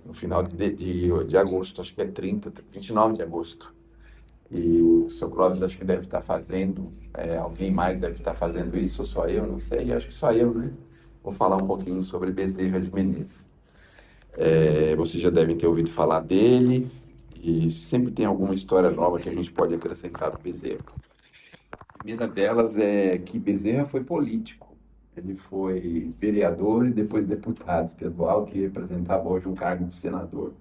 no final de agosto, acho que é 29 de agosto. E o seu Clóvis acho que deve estar fazendo, alguém mais deve estar fazendo isso, ou só eu, não sei, acho que só eu, né? Vou falar um pouquinho sobre Bezerra de Menezes. Vocês já devem ter ouvido falar dele, e sempre tem alguma história nova que a gente pode acrescentar do Bezerra. A primeira delas é que Bezerra foi político. Ele foi vereador e depois deputado estadual, que representava hoje um cargo de senador.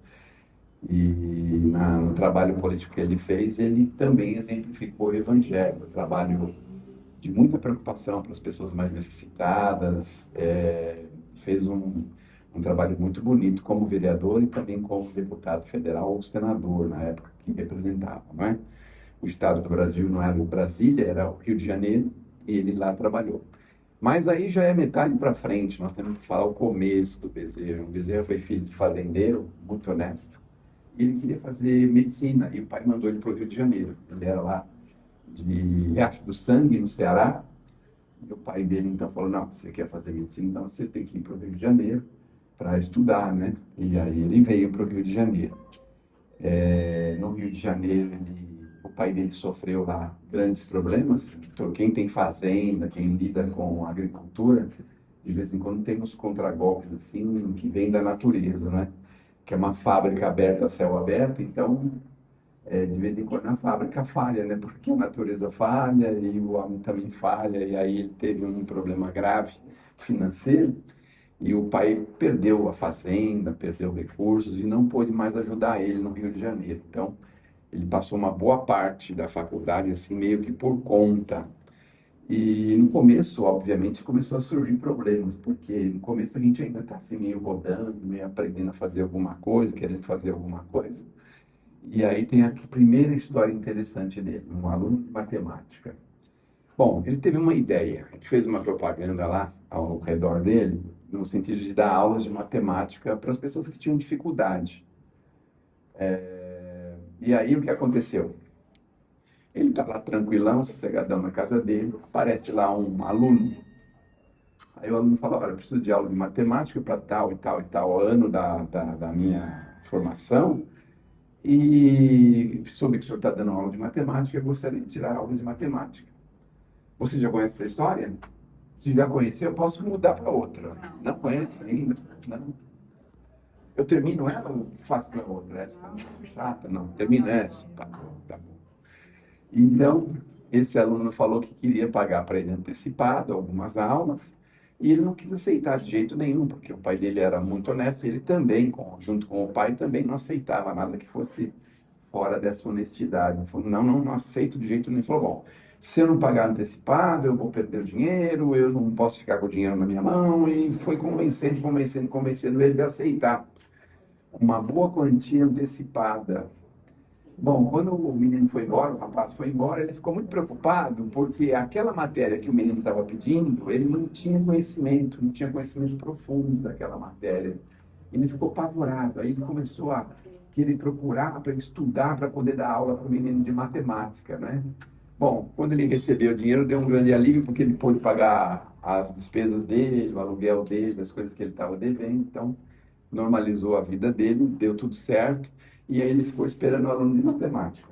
E no trabalho político que ele fez, ele também exemplificou o evangelho, o trabalho de muita preocupação para as pessoas mais necessitadas, fez um trabalho muito bonito como vereador e também como deputado federal ou senador, na época que representava, não é? O estado do Brasil não era o Brasília, era o Rio de Janeiro, e ele lá trabalhou. Mas aí já é metade para frente, nós temos que falar o começo do Bezerra. O Bezerra foi filho de fazendeiro, muito honesto, e ele queria fazer medicina, e o pai mandou ele para o Rio de Janeiro. Ele era lá de Riacho do Sangue, no Ceará, e o pai dele então falou, não, você quer fazer medicina, então você tem que ir para o Rio de Janeiro para estudar, né? E aí ele veio para o Rio de Janeiro. No Rio de Janeiro, o pai dele sofreu lá grandes problemas. Então, quem tem fazenda, quem lida com agricultura, de vez em quando tem uns contragolpes assim, que vem da natureza, né? Que é uma fábrica aberta a céu aberto, então de vez em quando a fábrica falha, né? Porque a natureza falha e o homem também falha, e aí ele teve um problema grave financeiro e o pai perdeu a fazenda, perdeu recursos e não pôde mais ajudar ele no Rio de Janeiro. Então, ele passou uma boa parte da faculdade assim meio que por conta. E no começo, obviamente, começou a surgir problemas, porque no começo a gente ainda está assim meio rodando, meio aprendendo a fazer alguma coisa, querendo fazer alguma coisa. E aí tem a primeira história interessante dele, um aluno de matemática. Bom, ele teve uma ideia, a gente fez uma propaganda lá ao redor dele, no sentido de dar aulas de matemática para as pessoas que tinham dificuldade. E aí o que aconteceu? Ele está lá tranquilão, sossegadão na casa dele, aparece lá um aluno. Aí o aluno fala, olha, eu preciso de aula de matemática para tal e tal e tal ano da minha formação, e soube que o senhor está dando aula de matemática, eu gostaria de tirar aula de matemática. Você já conhece essa história? Se já conheceu, eu posso mudar para outra. Não conhece ainda? Não. Eu termino ela ou faço para outra? Essa tá muito chata? Não, termina essa. Tá bom, tá bom. Então, esse aluno falou que queria pagar para ele antecipado algumas aulas, e ele não quis aceitar de jeito nenhum, porque o pai dele era muito honesto, e ele também, junto com o pai, também não aceitava nada que fosse fora dessa honestidade. Ele falou, não, não, não aceito de jeito nenhum. Ele falou, bom, se eu não pagar antecipado, eu vou perder o dinheiro, eu não posso ficar com o dinheiro na minha mão, e foi convencendo, convencendo, convencendo ele de aceitar uma boa quantia antecipada. Bom, quando o menino foi embora, o rapaz foi embora, ele ficou muito preocupado, porque aquela matéria que o menino estava pedindo, ele não tinha conhecimento, não tinha conhecimento profundo daquela matéria. Ele ficou apavorado, aí ele começou a querer procurar para estudar, para poder dar aula para o menino de matemática, né? Bom, quando ele recebeu o dinheiro, deu um grande alívio, porque ele pôde pagar as despesas dele, o aluguel dele, as coisas que ele estava devendo, então normalizou a vida dele, deu tudo certo, e aí ele ficou esperando o aluno de matemática.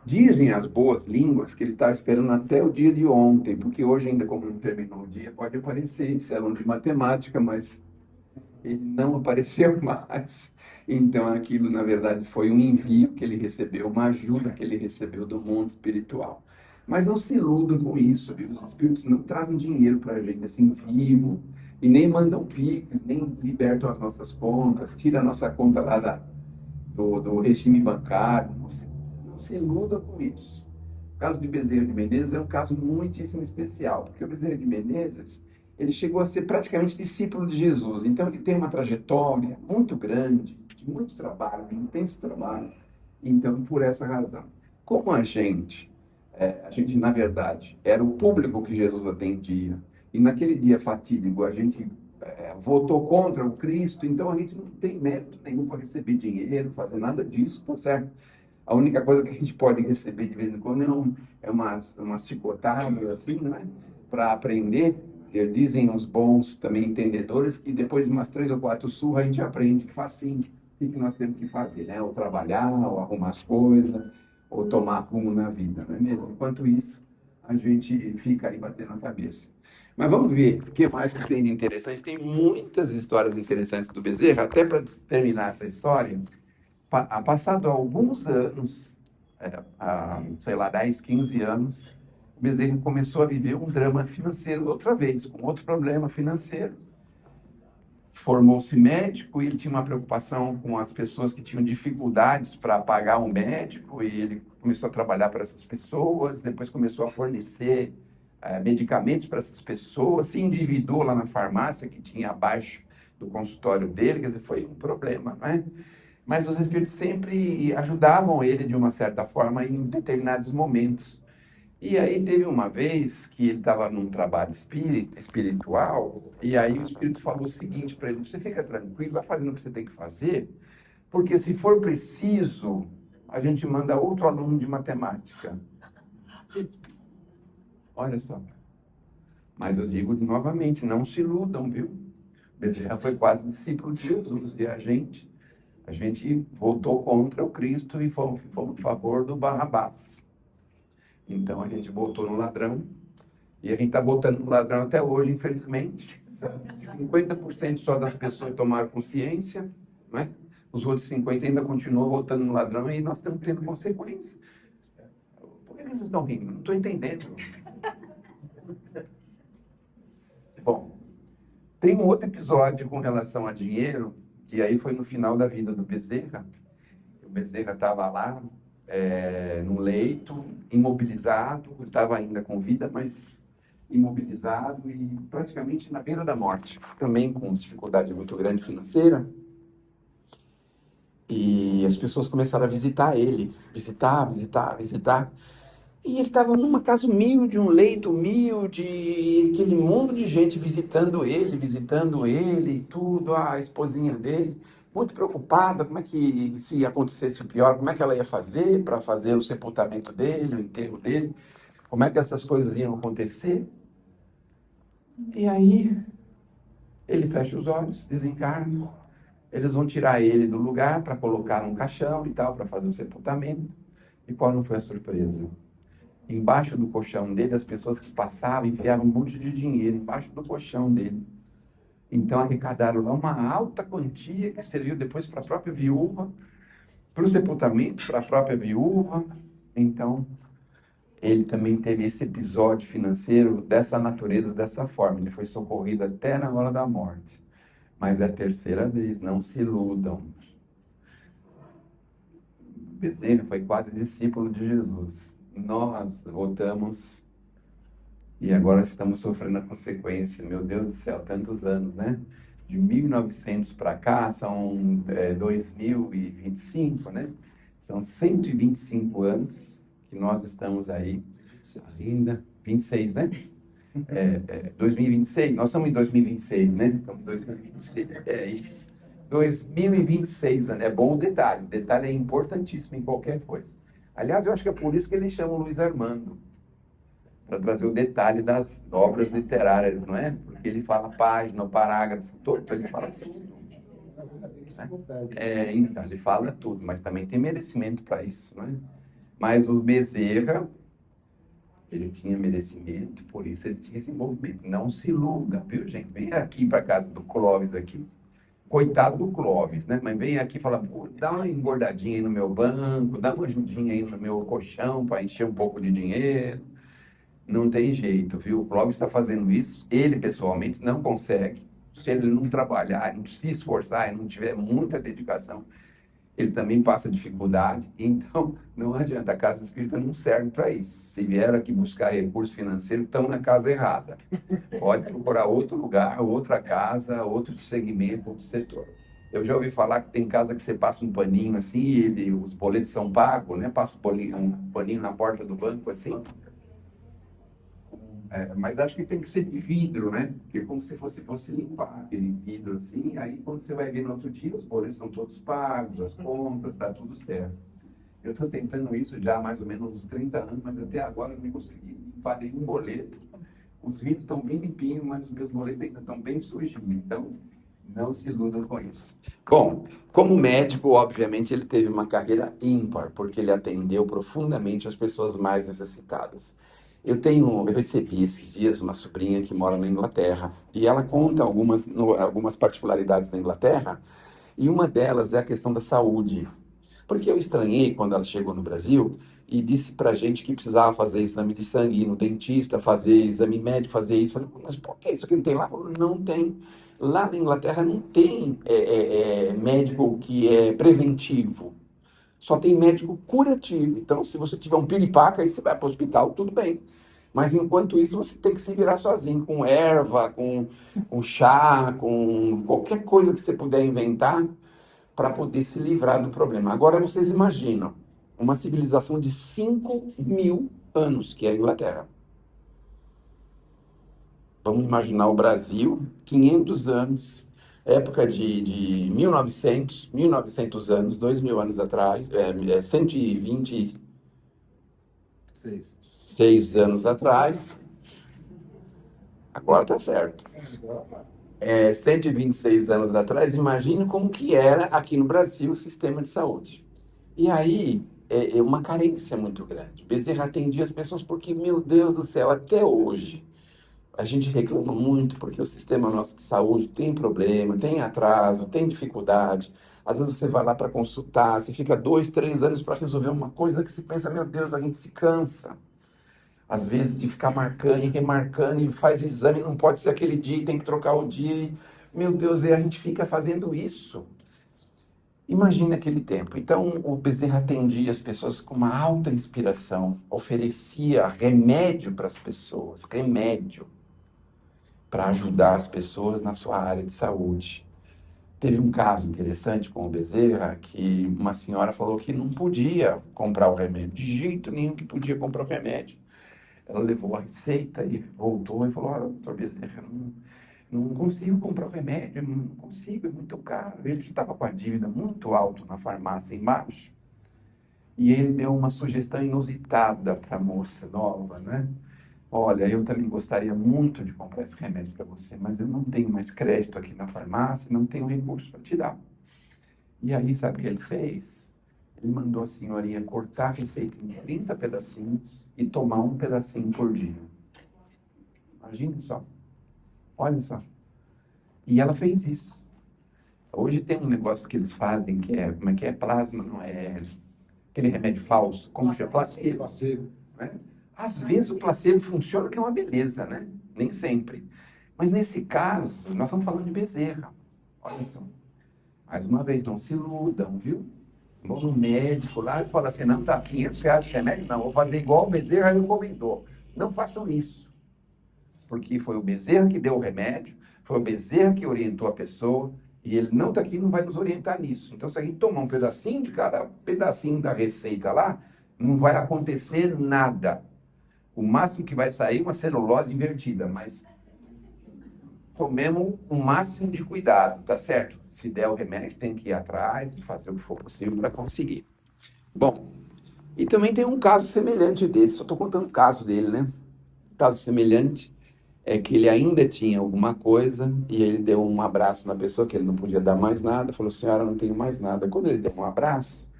Dizem as boas línguas que ele estava esperando até o dia de ontem, porque hoje ainda como não terminou o dia, pode aparecer esse aluno de matemática, mas ele não apareceu mais. Então aquilo, na verdade, foi um envio que ele recebeu, uma ajuda que ele recebeu do mundo espiritual. Mas não se iludam com isso, viu? Os espíritos não trazem dinheiro para a gente assim vivo, e nem mandam pix, nem libertam as nossas contas, tira a nossa conta lá do regime bancário. Não se iludam com isso. O caso de Bezerra de Menezes é um caso muitíssimo especial, porque o Bezerra de Menezes, ele chegou a ser praticamente discípulo de Jesus. Então, ele tem uma trajetória muito grande, de muito trabalho, de intenso trabalho. Então, por essa razão. Como a gente, na verdade, era o público que Jesus atendia, e naquele dia fatídico a gente votou contra o Cristo, então a gente não tem mérito nenhum para receber dinheiro, fazer nada disso, tá certo? A única coisa que a gente pode receber de vez em quando é umas chicotadas, assim, né? Para aprender, dizem os bons também entendedores que depois de umas 3 ou 4 surras a gente aprende facinho o que nós temos que fazer, né? Ou trabalhar, ou arrumar as coisas, ou tomar rumo na vida, não é mesmo? Enquanto isso, a gente fica aí batendo a cabeça. Mas vamos ver o que mais que tem de interessante. Tem muitas histórias interessantes do Bezerra. Até para terminar essa história, passado alguns anos, sei lá, 10, 15 anos, o Bezerra começou a viver um drama financeiro outra vez, com outro problema financeiro. Formou-se médico e ele tinha uma preocupação com as pessoas que tinham dificuldades para pagar um médico e ele começou a trabalhar para essas pessoas, depois começou a fornecer medicamentos para essas pessoas, se endividou lá na farmácia que tinha abaixo do consultório dele, quer dizer, foi um problema, não é? Mas os espíritos sempre ajudavam ele de uma certa forma em determinados momentos. E aí teve uma vez que ele estava num trabalho espiritual, e aí o espírito falou o seguinte para ele: você fica tranquilo, vai fazendo o que você tem que fazer, porque se for preciso, a gente manda outro aluno de matemática. Olha só. Mas eu digo novamente, não se iludam, viu? Bezerra foi quase discípulo de Jesus, e a gente votou contra o Cristo e fomos a favor do Barrabás. Então a gente votou no ladrão, e a gente está votando no ladrão até hoje, infelizmente. 50% só das pessoas tomaram consciência, não é? Os outros 50% ainda continuam votando no ladrão e nós estamos tendo consequências. Por que vocês estão rindo? Não estou entendendo. Bom, tem um outro episódio com relação a dinheiro, que aí foi no final da vida do Bezerra. O Bezerra estava lá, no leito, imobilizado, ele estava ainda com vida, mas imobilizado e praticamente na beira da morte, também com dificuldade muito grande financeira. E as pessoas começaram a visitar ele, visitar. E ele estava numa casa humilde, um leito humilde, aquele mundo de gente visitando ele e tudo, a esposinha dele, muito preocupada, como é que, se acontecesse o pior, como é que ela ia fazer para fazer o sepultamento dele, o enterro dele, como é que essas coisas iam acontecer. E aí, ele fecha os olhos, desencarna, eles vão tirar ele do lugar para colocar num caixão e tal, para fazer o sepultamento. E qual não foi a surpresa? Embaixo do colchão dele, as pessoas que passavam enfiavam um monte de dinheiro embaixo do colchão dele. Então arrecadaram lá uma alta quantia que serviu depois para a própria viúva, para o sepultamento, para a própria viúva. Então, ele também teve esse episódio financeiro dessa natureza, dessa forma. Ele foi socorrido até na hora da morte. Mas é a terceira vez, não se iludam. Bezerra foi quase discípulo de Jesus. Nós votamos e agora estamos sofrendo a consequência. Meu Deus do céu, tantos anos, né? De 1900 para cá, são 2025, né? São 125 anos que nós estamos aí ainda. 26, né? 2026, nós estamos em 2026, né? Estamos em 2026, é isso. 2026, é bom o detalhe é importantíssimo em qualquer coisa. Aliás, eu acho que é por isso que eles chamam Luiz Armando, para trazer o detalhe das obras literárias, não é? Porque ele fala página, o parágrafo todo, ele fala tudo. Então, ele fala tudo, mas também tem merecimento para isso, não é? Mas o Bezerra, ele tinha merecimento, por isso ele tinha esse movimento. Não se iluda, viu, gente? Vem aqui para casa do Clóvis aqui. Coitado do Clóvis, né? Mas vem aqui e fala, dá uma engordadinha aí no meu banco, dá uma ajudinha aí no meu colchão para encher um pouco de dinheiro. Não tem jeito, viu? O Clóvis está fazendo isso, ele pessoalmente não consegue. Se ele não trabalhar, não se esforçar, não tiver muita dedicação, ele também passa dificuldade. Então, não adianta, a Casa Espírita não serve para isso. Se vier aqui buscar recurso financeiro, estão na casa errada. Pode procurar outro lugar, outra casa, outro segmento, outro setor. Eu já ouvi falar que tem casa que você passa um paninho assim, e os boletos são pagos, né? Passa um paninho na porta do banco assim. Mas acho que tem que ser de vidro, né? Porque como se fosse limpar aquele vidro assim, aí quando você vai ver no outro dia, os boletos são todos pagos, as contas, está tudo certo. Eu estou tentando isso já há mais ou menos uns 30 anos, mas até agora eu não consegui limpar nenhum boleto Os vidros estão bem limpinhos, mas os meus moletos ainda estão bem sujinhos. Então, não se iludam com isso. Bom, como médico, obviamente, ele teve uma carreira ímpar, porque ele atendeu profundamente as pessoas mais necessitadas. Eu recebi esses dias uma sobrinha que mora na Inglaterra, e ela conta algumas particularidades da Inglaterra, e uma delas é a questão da saúde. Porque eu estranhei quando ela chegou no Brasil e disse pra gente que precisava fazer exame de sangue, ir no dentista, fazer exame médico, fazer isso, fazer... Mas por que isso aqui não tem lá? Ela falou, não tem. Lá na Inglaterra não tem médico que é preventivo. Só tem médico curativo. Então, se você tiver um piripaca, aí você vai para o hospital, tudo bem. Mas enquanto isso, você tem que se virar sozinho, com erva, com chá, com qualquer coisa que você puder inventar para poder se livrar do problema. Agora vocês imaginam uma civilização de 5.000 anos, que é a Inglaterra. Vamos imaginar o Brasil, 500 anos, época de 1900 anos, 2.000 anos atrás, 126 anos atrás, agora tá certo. 126 anos atrás, imagine como que era aqui no Brasil o sistema de saúde. E aí, é uma carência muito grande. Bezerra atendia as pessoas porque, meu Deus do céu, até hoje, a gente reclama muito porque o sistema nosso de saúde tem problema, tem atraso, tem dificuldade. Às vezes você vai lá para consultar, você fica 2, 3 anos para resolver uma coisa que você pensa, meu Deus, a gente se cansa. Às vezes de ficar marcando e remarcando e faz exame, não pode ser aquele dia, tem que trocar o dia. Meu Deus, e a gente fica fazendo isso. Imagina aquele tempo. Então, o Bezerra atendia as pessoas com uma alta inspiração, oferecia remédio para as pessoas, remédio para ajudar as pessoas na sua área de saúde. Teve um caso interessante com o Bezerra, que uma senhora falou que não podia comprar o remédio, de jeito nenhum que podia comprar o remédio. Ela levou a receita e voltou e falou, olha, doutor Bezerra, não consigo comprar o remédio, não consigo, é muito caro. Ele estava com a dívida muito alta na farmácia embaixo, e ele deu uma sugestão inusitada para a moça nova, né? Olha, eu também gostaria muito de comprar esse remédio para você, mas eu não tenho mais crédito aqui na farmácia, não tenho recurso para te dar. E aí, sabe o que ele fez? Ele mandou a senhorinha cortar a receita em 30 pedacinhos e tomar um pedacinho por dia. Imagina só. Olha só. E ela fez isso. Hoje tem um negócio que eles fazem que é, como é que é? Plasma, não é? Aquele remédio falso. Como que é? Placebo. Né? Às vezes o placebo funciona, que é uma beleza, né? Nem sempre. Mas nesse caso, nós estamos falando de Bezerra. Olha só. Mais uma vez, não se iludam, viu? Vão no médico lá e fala assim, não, tá, R$ 500 de remédio, não, vou fazer igual o Bezerra recomendou. Não façam isso. Porque foi o Bezerra que deu o remédio, foi o Bezerra que orientou a pessoa, e ele não está aqui e não vai nos orientar nisso. Então, se a gente tomar um pedacinho de cada pedacinho da receita lá, não vai acontecer nada. O máximo que vai sair é uma celulose invertida, mas tomemos o máximo de cuidado, tá certo? Se der o remédio, tem que ir atrás e fazer o que for possível para conseguir. Bom, e também tem um caso semelhante desse, só estou contando o caso dele, né? Caso semelhante é que ele ainda tinha alguma coisa e ele deu um abraço na pessoa, que ele não podia dar mais nada, falou, senhora, não tenho mais nada. Quando ele deu um abraço,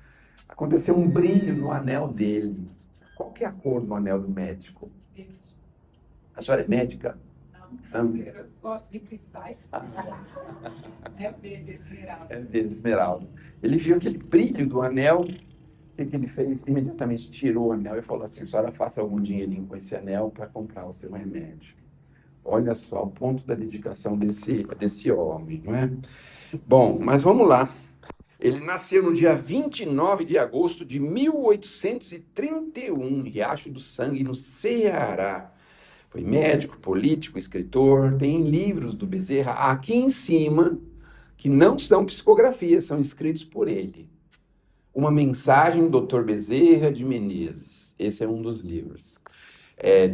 aconteceu um brilho no anel dele. Qual que é a cor do anel do médico? A senhora é médica? Não, eu gosto de cristais. É verde esmeralda. É verde esmeralda. Ele viu aquele brilho do anel, o que ele fez? Imediatamente tirou o anel e falou assim, a senhora faça algum dinheirinho com esse anel para comprar o seu remédio. Olha só o ponto da dedicação desse homem, não é? Bom, mas vamos lá. Ele nasceu no dia 29 de agosto de 1831, em Riacho do Sangue, no Ceará. Foi médico, político, escritor. Tem livros do Bezerra aqui em cima, que não são psicografias, são escritos por ele. Uma mensagem do Dr. Bezerra de Menezes. Esse é um dos livros.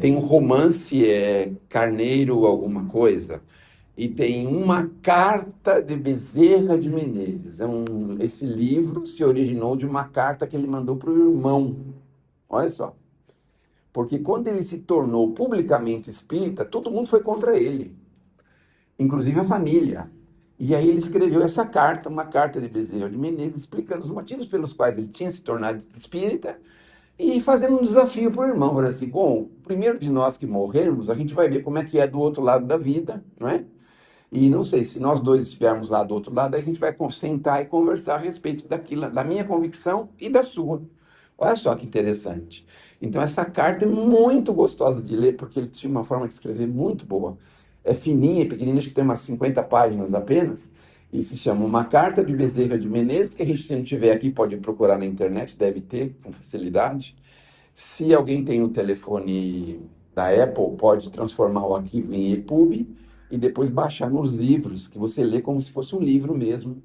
Tem um romance, Carneiro alguma coisa, e tem uma carta de Bezerra de Menezes. Esse livro se originou de uma carta que ele mandou para o irmão. Olha só. Porque quando ele se tornou publicamente espírita, todo mundo foi contra ele, inclusive a família. E aí ele escreveu essa carta, uma carta de Bezerra de Menezes, explicando os motivos pelos quais ele tinha se tornado espírita e fazendo um desafio para o irmão, falando assim, bom, o primeiro de nós que morrermos, a gente vai ver como é que é do outro lado da vida, não é? E não sei, se nós dois estivermos lá do outro lado, aí a gente vai sentar e conversar a respeito daquilo, da minha convicção e da sua. Olha só que interessante. Então, essa carta é muito gostosa de ler, porque ele tinha uma forma de escrever muito boa. É fininha, pequenininha, acho que tem umas 50 páginas apenas, e se chama Uma Carta de Bezerra de Menezes, que a gente, se não tiver aqui, pode procurar na internet, deve ter, com facilidade. Se alguém tem o telefone da Apple, pode transformar o arquivo em EPUB e depois baixar nos livros, que você lê como se fosse um livro mesmo.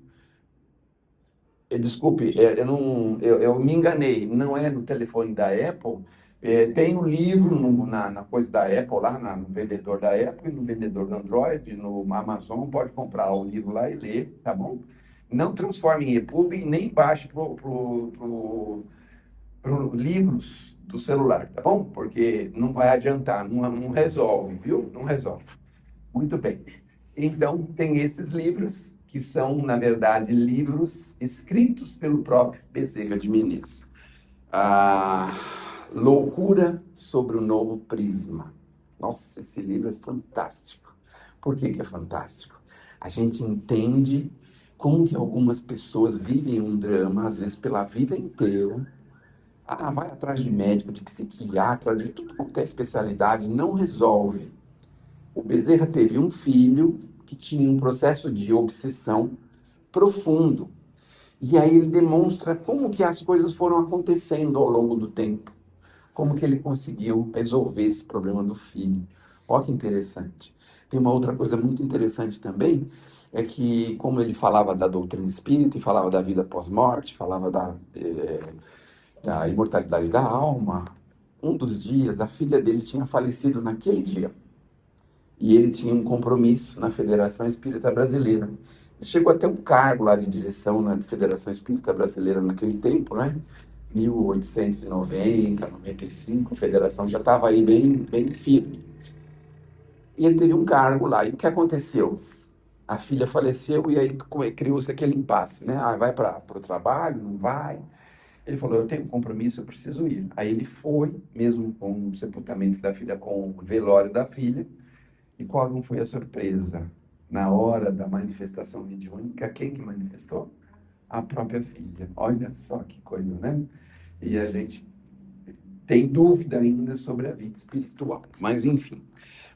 Desculpe, eu me enganei, não é no telefone da Apple. Tem o livro na coisa da Apple, lá no vendedor da Apple, e no vendedor do Android, no Amazon, pode comprar o livro lá e ler, tá bom? Não transforme em EPUB e nem baixe pro livros do celular, tá bom? Porque não vai adiantar, não resolve, viu? Não resolve. Muito bem. Então, tem esses livros, que são, na verdade, livros escritos pelo próprio Bezerra de Menezes. A Loucura sobre o Novo Prisma. Nossa, esse livro é fantástico. Por que que é fantástico? A gente entende como que algumas pessoas vivem um drama, às vezes pela vida inteira. Vai atrás de médico, de psiquiatra, de tudo quanto é especialidade, não resolve. O Bezerra teve um filho que tinha um processo de obsessão profundo. E aí ele demonstra como que as coisas foram acontecendo ao longo do tempo. Como que ele conseguiu resolver esse problema do filho. Olha que interessante. Tem uma outra coisa muito interessante também, é que como ele falava da doutrina espírita, e falava da vida pós-morte, falava da imortalidade da alma, um dos dias a filha dele tinha falecido naquele dia. E ele tinha um compromisso na Federação Espírita Brasileira. Ele chegou até um cargo lá de direção na Federação Espírita Brasileira naquele tempo, né? 1890, 95, a federação já estava aí bem firme. E ele teve um cargo lá. E o que aconteceu? A filha faleceu e aí criou-se aquele impasse, né? Vai para o trabalho, não vai? Ele falou, eu tenho um compromisso, eu preciso ir. Aí ele foi, mesmo com o sepultamento da filha, com o velório da filha. E qual não foi a surpresa? Na hora da manifestação mediúnica, quem que manifestou? A própria filha. Olha só que coisa, né? E a gente tem dúvida ainda sobre a vida espiritual. Mas, enfim,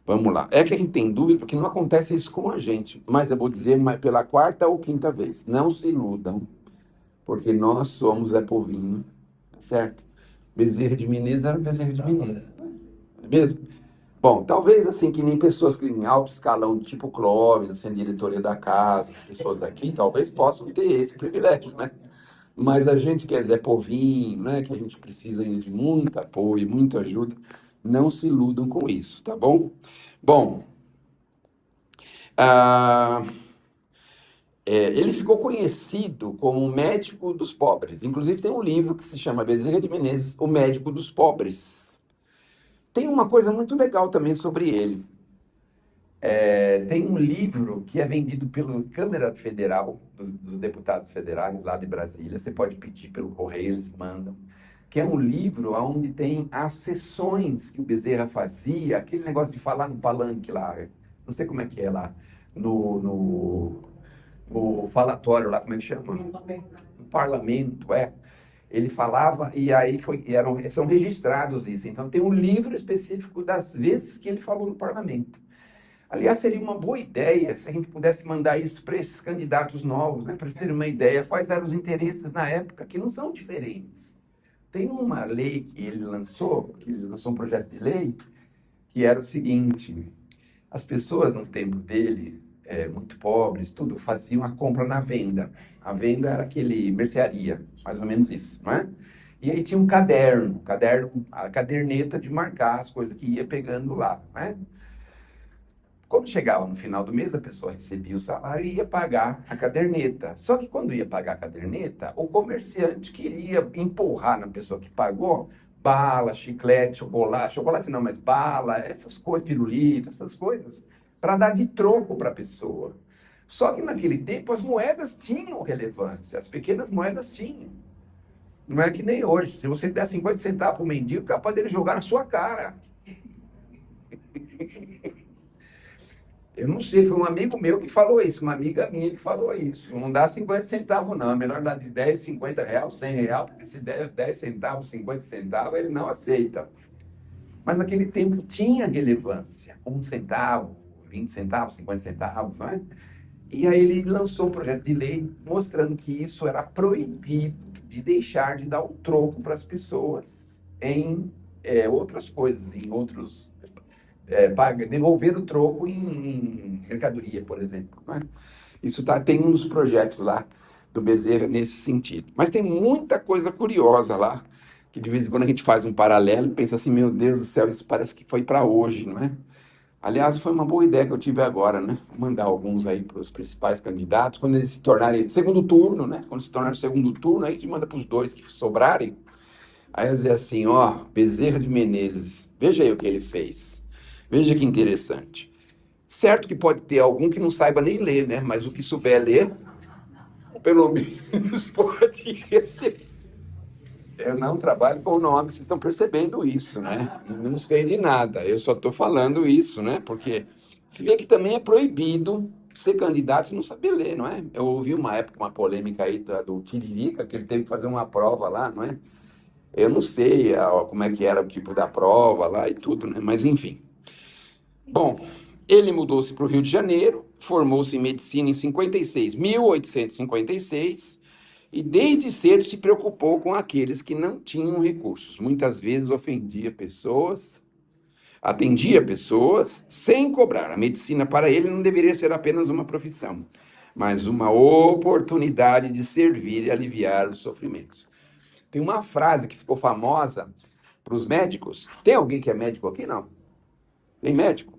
vamos lá. É que a gente tem dúvida porque não acontece isso com a gente. Mas eu vou dizer pela quarta ou quinta vez. Não se iludam, porque nós somos povinho, certo? Bezerra de Menezes era Bezerra de Menezes. Não é mesmo? Bom, talvez assim, que nem pessoas que em alto escalão, tipo Clóvis, assim, a diretoria da casa, as pessoas daqui, talvez possam ter esse privilégio, né? Mas a gente que é Zé Povinho, né, que a gente precisa ainda de muito apoio, muita ajuda, não se iludam com isso, tá bom? Bom, ah, ele ficou conhecido como o médico dos pobres. Inclusive tem um livro que se chama Bezerra de Menezes, O Médico dos Pobres. Tem uma coisa muito legal também sobre ele. Tem um livro que é vendido pela Câmara Federal, dos deputados federais lá de Brasília. Você pode pedir pelo correio, eles mandam. Que é um livro onde tem as sessões que o Bezerra fazia, aquele negócio de falar no palanque lá. Não sei como é que é lá. No falatório lá, como é que chama? No parlamento, Ele falava e aí são registrados isso. Então tem um livro específico das vezes que ele falou no parlamento. Aliás, seria uma boa ideia se a gente pudesse mandar isso para esses candidatos novos, né? Para eles terem uma ideia quais eram os interesses na época, que não são diferentes. Tem uma lei que ele lançou um projeto de lei, que era o seguinte: as pessoas no tempo dele, muito pobres, tudo, faziam a compra na venda. A venda era aquele mercearia, mais ou menos isso, não é? E aí tinha um caderno, a caderneta de marcar as coisas que ia pegando lá, não é? Quando chegava no final do mês, a pessoa recebia o salário e ia pagar a caderneta. Só que quando ia pagar a caderneta, o comerciante queria empurrar na pessoa que pagou bala, chiclete, chocolate não, mas bala, essas coisas, pirulito, essas coisas, para dar de troco para a pessoa. Só que naquele tempo as moedas tinham relevância, as pequenas moedas tinham. Não é que nem hoje. Se você der 50 centavos para o mendigo, é capaz dele jogar na sua cara. Eu não sei, foi um amigo meu que falou isso, uma amiga minha que falou isso. Não dá 50 centavos, não. É melhor dar de 10, 50 real, 100 real, porque se der 10 centavos, 50 centavos, ele não aceita. Mas naquele tempo tinha relevância. 1 centavo, 20 centavos, 50 centavos, não é? E aí ele lançou um projeto de lei mostrando que isso era proibido de deixar de dar o troco para as pessoas em outras coisas, em outros... devolver o troco em mercadoria, por exemplo. Né? Isso tem uns projetos lá do Bezerra nesse sentido. Mas tem muita coisa curiosa lá, que de vez em quando a gente faz um paralelo e pensa assim, meu Deus do céu, isso parece que foi para hoje, não é? Aliás, foi uma boa ideia que eu tive agora, né? Vou mandar alguns aí para os principais candidatos, quando eles se tornarem segundo turno, né? Quando se tornar o segundo turno, aí a gente manda para os dois que sobrarem. Aí eu dizer assim, ó, Bezerra de Menezes, veja aí o que ele fez. Veja que interessante. Certo que pode ter algum que não saiba nem ler, né? Mas o que souber ler, pelo menos pode receber. Eu não trabalho com o nome, vocês estão percebendo isso, né? Não sei de nada, eu só estou falando isso, né? Porque se vê que também é proibido ser candidato e não saber ler, não é? Eu ouvi uma época uma polêmica aí do Tiririca, que ele teve que fazer uma prova lá, não é? Eu não sei como é que era o tipo da prova lá e tudo, né? Mas enfim. Bom, ele mudou-se para o Rio de Janeiro, formou-se em medicina em 1856, e desde cedo se preocupou com aqueles que não tinham recursos. Muitas vezes atendia pessoas sem cobrar. A medicina para ele não deveria ser apenas uma profissão, mas uma oportunidade de servir e aliviar os sofrimentos. Tem uma frase que ficou famosa para os médicos. Tem alguém que é médico aqui? Não. Tem médico?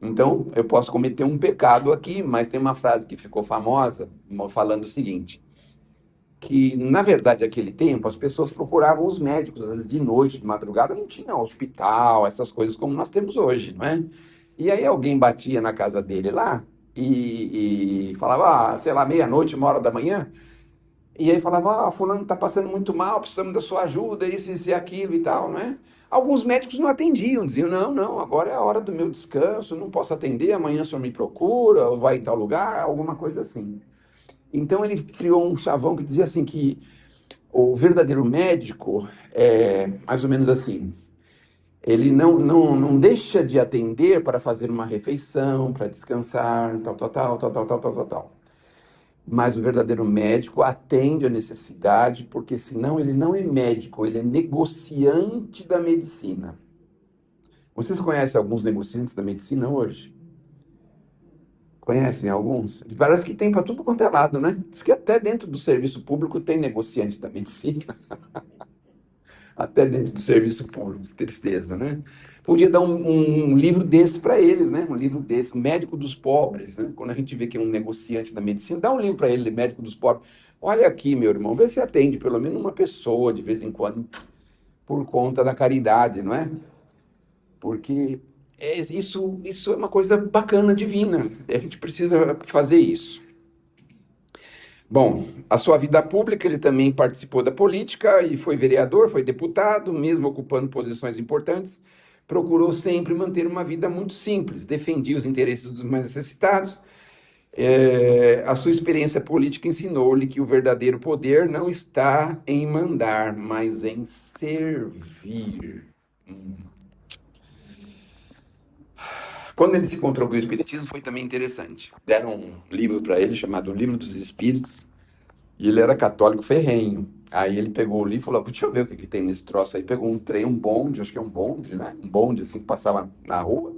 Então, eu posso cometer um pecado aqui, mas tem uma frase que ficou famosa falando o seguinte, que, na verdade, naquele tempo, as pessoas procuravam os médicos, às vezes de noite, de madrugada, não tinha hospital, essas coisas como nós temos hoje, não é? E aí alguém batia na casa dele lá e falava, sei lá, meia-noite, 1 hora da manhã, e aí falava, fulano está passando muito mal, precisamos da sua ajuda, isso e aquilo e tal, não é? Alguns médicos não atendiam, diziam, não, agora é a hora do meu descanso, não posso atender, amanhã o senhor me procura, ou vai em tal lugar, alguma coisa assim. Então ele criou um chavão que dizia assim que o verdadeiro médico é mais ou menos assim, ele não deixa de atender para fazer uma refeição, para descansar, tal. Mas o verdadeiro médico atende a necessidade, porque senão ele não é médico, ele é negociante da medicina. Vocês conhecem alguns negociantes da medicina hoje? Conhecem alguns? Parece que tem para tudo quanto é lado, né? Diz que até dentro do serviço público tem negociante da medicina. Até dentro do serviço público, que tristeza, né? Podia dar um livro desse para eles, né? Um livro desse, Médico dos Pobres, né? Quando a gente vê que é um negociante da medicina, dá um livro para ele, Médico dos Pobres. Olha aqui, meu irmão, vê se atende pelo menos uma pessoa de vez em quando, por conta da caridade, não é? Porque isso é uma coisa bacana, divina. A gente precisa fazer isso. Bom, a sua vida pública, ele também participou da política e foi vereador, foi deputado, mesmo ocupando posições importantes, procurou sempre manter uma vida muito simples, defendia os interesses dos mais necessitados. A sua experiência política ensinou-lhe que o verdadeiro poder não está em mandar, mas em servir. Quando ele se encontrou com o Espiritismo, foi também interessante. Deram um livro para ele chamado Livro dos Espíritos, e ele era católico ferrenho. Aí ele pegou o livro e falou, deixa eu ver o que tem nesse troço aí. Pegou um trem, um bonde, acho que é um bonde, né? Um bonde, assim, que passava na rua.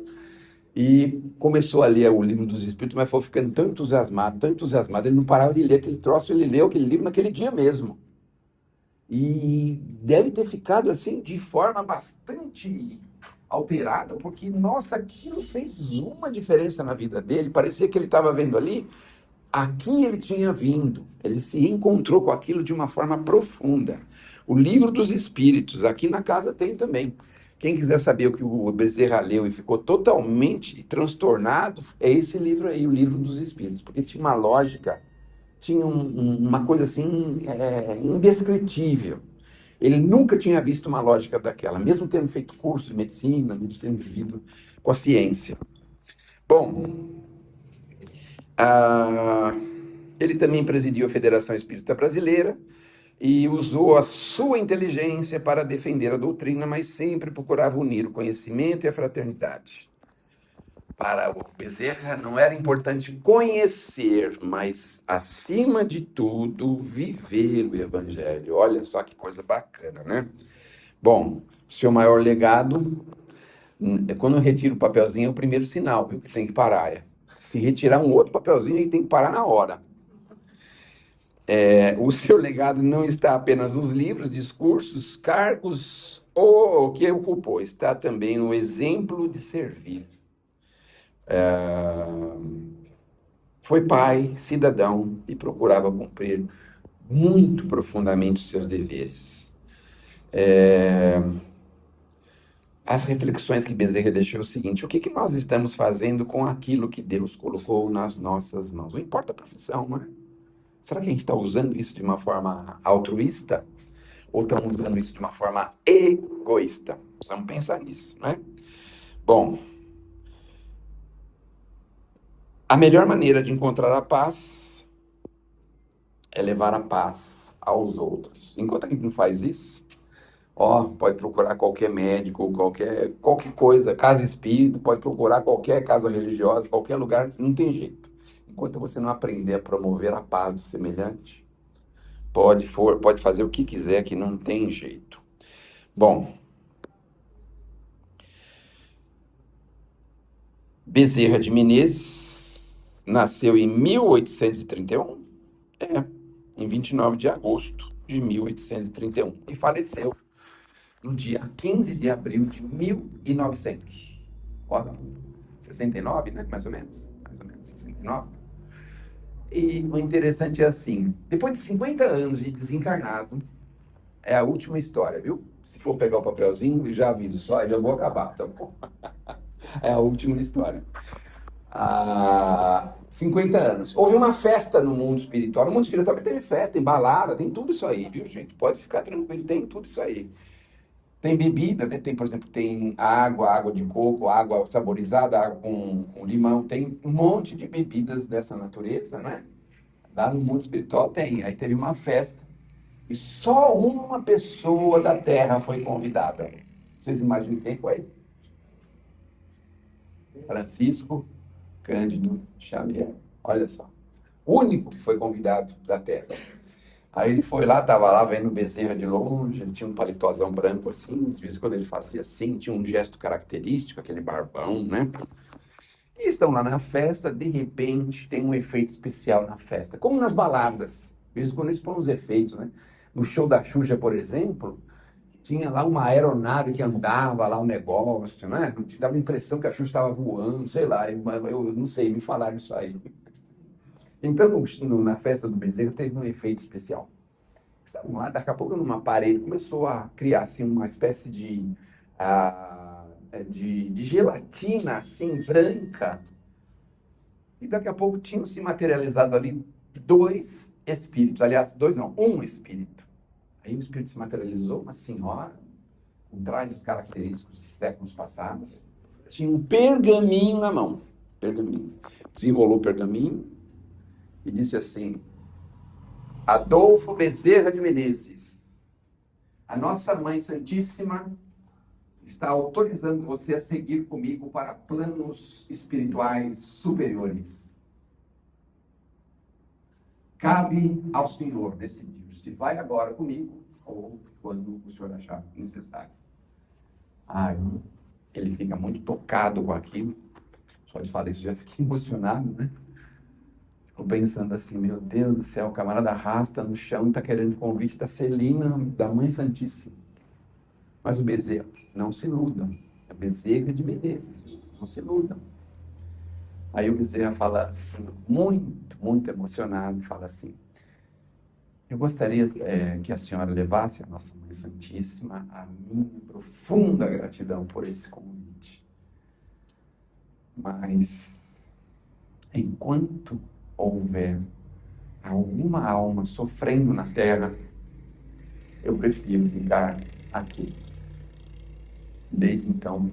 E começou a ler o Livro dos Espíritos, mas foi ficando tão entusiasmado, ele não parava de ler aquele troço, ele leu aquele livro naquele dia mesmo. E deve ter ficado, assim, de forma bastante alterada, porque, nossa, aquilo fez uma diferença na vida dele. Parecia que ele estava vendo ali Aqui ele tinha vindo, ele se encontrou com aquilo de uma forma profunda. O Livro dos Espíritos, aqui na casa tem também. Quem quiser saber o que o Bezerra leu e ficou totalmente transtornado, é esse livro aí, o Livro dos Espíritos, porque tinha uma lógica, tinha uma coisa assim, indescritível. Ele nunca tinha visto uma lógica daquela, mesmo tendo feito curso de medicina, mesmo tendo vivido com a ciência. Bom, ele também presidiu a Federação Espírita Brasileira e usou a sua inteligência para defender a doutrina, mas sempre procurava unir o conhecimento e a fraternidade. Para o Bezerra não era importante conhecer, mas, acima de tudo, viver o Evangelho. Olha só que coisa bacana, né? Bom, o seu maior legado, quando eu retiro o papelzinho, é o primeiro sinal, viu, que tem que parar. Se retirar um outro papelzinho, ele tem que parar na hora. O seu legado não está apenas nos livros, discursos, cargos ou o que ocupou, está também no exemplo de servir. Foi pai, cidadão e procurava cumprir muito profundamente os seus deveres. As reflexões que Bezerra deixou é o seguinte: o que nós estamos fazendo com aquilo que Deus colocou nas nossas mãos? Não importa a profissão, não é? Será que a gente está usando isso de uma forma altruísta? Ou estamos usando isso de uma forma egoísta? Precisamos pensar nisso, né? Bom, a melhor maneira de encontrar a paz é levar a paz aos outros. Enquanto a gente não faz isso, pode procurar qualquer médico, qualquer coisa, casa espírita, pode procurar qualquer casa religiosa, qualquer lugar, não tem jeito. Enquanto você não aprender a promover a paz do semelhante, pode fazer o que quiser, que não tem jeito. Bom, Bezerra de Menezes nasceu em 1831, em 29 de agosto de 1831, e faleceu no dia 15 de abril de 1900. 69, né? Mais ou menos 69. E o interessante é assim, depois de 50 anos de desencarnado, é a última história, viu? Se for pegar o papelzinho, já aviso só, já vou acabar, tá bom? É a última história. 50 anos. Houve uma festa no mundo espiritual. No mundo espiritual teve festa, tem balada, tem tudo isso aí, viu, gente? Pode ficar tranquilo, tem tudo isso aí. Tem bebida, né? Tem, por exemplo, tem água de coco, água saborizada, água com limão. Tem um monte de bebidas dessa natureza, né? Lá no mundo espiritual tem. Aí teve uma festa e só uma pessoa da Terra foi convidada. Vocês imaginam quem foi? Francisco Cândido Xavier. Olha só. O único que foi convidado da Terra. Aí ele foi lá, estava lá vendo o Bezerra de longe, ele tinha um paletózão branco assim, de vez em quando ele fazia assim, tinha um gesto característico, aquele barbão, né? E estão lá na festa, de repente tem um efeito especial na festa, como nas baladas. De vez em quando eles põem uns efeitos, né? No show da Xuxa, por exemplo, tinha lá uma aeronave que andava lá, um negócio, né? Dava a impressão que a Xuxa estava voando, sei lá, eu não sei, me falaram isso aí. Então, na festa do Bezerra teve um efeito especial. Estavam lá, daqui a pouco, numa parede, começou a criar assim, uma espécie de gelatina assim, branca. E daqui a pouco tinham se materializado ali dois espíritos. Aliás, dois não, um espírito. Aí o espírito se materializou, uma senhora, com trajes característicos de séculos passados. Tinha um pergaminho na mão. Pergaminho. Desenrolou o pergaminho e disse assim: Adolfo Bezerra de Menezes, a nossa Mãe Santíssima está autorizando você a seguir comigo para planos espirituais superiores. Cabe ao Senhor decidir se vai agora comigo ou quando o Senhor achar necessário. Ele fica muito tocado com aquilo. Só de falar isso já fiquei emocionado, né? Fico pensando assim, meu Deus do céu, o camarada arrasta no chão e está querendo convite da Celina, da Mãe Santíssima. Mas o Bezerra, não se iludam. É Bezerra de Menezes, não se iludam. Aí o Bezerra fala assim, muito, muito emocionado, fala assim: eu gostaria que a senhora levasse a nossa Mãe Santíssima a minha profunda gratidão por esse convite. Mas enquanto houver alguma alma sofrendo na Terra, eu prefiro ficar aqui. Desde então,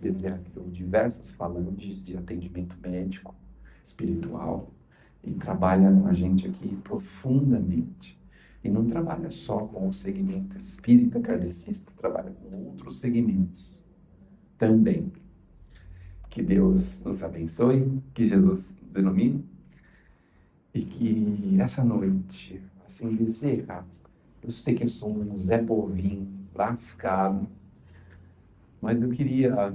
Bezerra criou diversas falanges de atendimento médico, espiritual, e trabalha com a gente aqui profundamente. E não trabalha só com o segmento espírita kardecista, trabalha com outros segmentos também. Que Deus nos abençoe, que Jesus nos ilumine, e que essa noite, assim, Bezerra, eu sei que eu sou um Zé Povinho, lascado, mas eu queria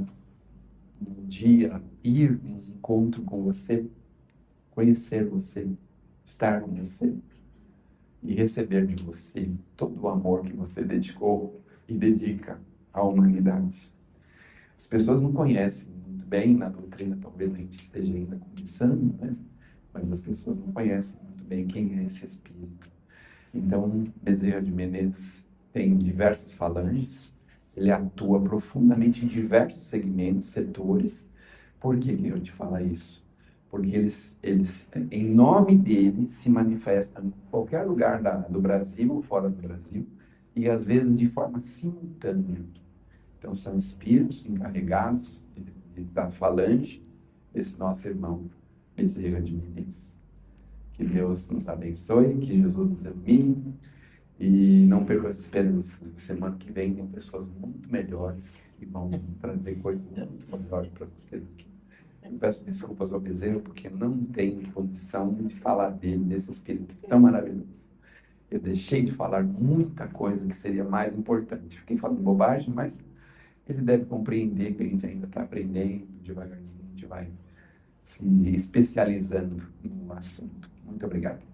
um dia ir em um encontro com você, conhecer você, estar com você e receber de você todo o amor que você dedicou e dedica à humanidade. As pessoas não conhecem muito bem na doutrina, talvez a gente esteja ainda começando, né? Mas as pessoas não conhecem muito bem quem é esse espírito. Então, Bezerra de Menezes tem diversas falanges, ele atua profundamente em diversos segmentos, setores. Por que eu te falo isso? Porque eles, em nome dele, se manifestam em qualquer lugar do Brasil ou fora do Brasil, e às vezes de forma simultânea. Então, são espíritos encarregados da falange desse nosso irmão Bezerra de Menezes. Que Deus nos abençoe, que Jesus nos ilumine, e não perca as esperanças. Semana que vem tem pessoas muito melhores que vão trazer coisas muito melhores para você aqui. Eu peço desculpas ao Bezerra, porque não tenho condição de falar dele, desse espírito tão maravilhoso. Eu deixei de falar muita coisa que seria mais importante. Fiquei falando bobagem, mas ele deve compreender que a gente ainda está aprendendo, devagarzinho a gente vai se especializando no assunto. Muito obrigado.